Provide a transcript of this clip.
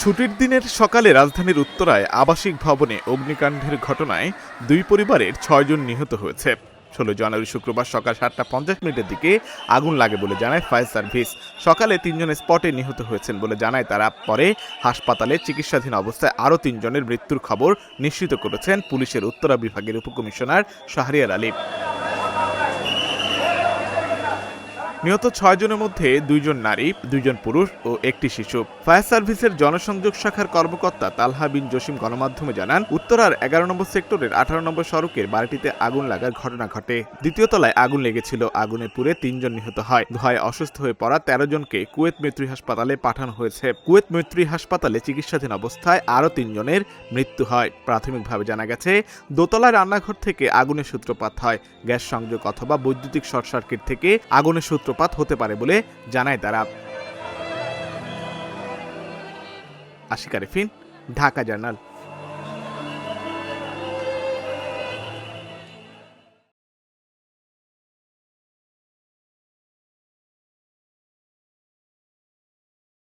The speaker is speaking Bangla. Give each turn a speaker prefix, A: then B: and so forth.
A: ছুটির দিনের সকালে রাজধানীর উত্তরায় আবাসিক ভবনে অগ্নিকাণ্ডের ঘটনায় দুই পরিবারের ৬ জন নিহত হয়েছে। ১৬ জানুয়ারি শুক্রবার সকাল ৭:৫০ দিকে আগুন লাগে বলে জানায় ফায়ার সার্ভিস। সকালে ৩ জন স্পটে নিহত হয়েছেন বলে জানায় তারা। পরে হাসপাতালে চিকিৎসাধীন অবস্থায় আরও ৩ জনের মৃত্যুর খবর নিশ্চিত করেছেন পুলিশের উত্তরা বিভাগের উপকমিশনার শাহরিয়ার আলী। নিহত ৬ জনের মধ্যে ২ জন নারী, ২ জন পুরুষ ও একটি শিশু। ফায়ার সার্ভিসের জনসংযোগ শাখার কর্মকর্তা তালহা বিন জসিম গণমাধ্যমে জানান, উত্তরার ১১ নম্বর সেক্টরের ১৮ নম্বর সড়কের বাড়িটিতে আগুন লাগার ঘটনা ঘটে। দ্বিতীয় তলায় আগুন লেগেছিল। আগুনে পুড়ে ৩ জন নিহত হয়। ধোঁয়ায় অসুস্থ হয়ে পড়া ১৩ জনকে কুয়েত মৈত্রী হাসপাতালে পাঠানো হয়েছে। কুয়েত মৈত্রী হাসপাতালে চিকিৎসাধীন অবস্থায় আরও ৩ জনের মৃত্যু হয়। প্রাথমিকভাবে জানা গেছে, দোতলায় রান্নাঘর থেকে আগুনের সূত্রপাত হয়। গ্যাস সংযোগ অথবা বৈদ্যুতিক শর্ট সার্কিট থেকে আগুনের সূত্রপাত হতে পারে বলে জানায় তারা। আশিক আরেফিন, ঢাকা জার্নাল।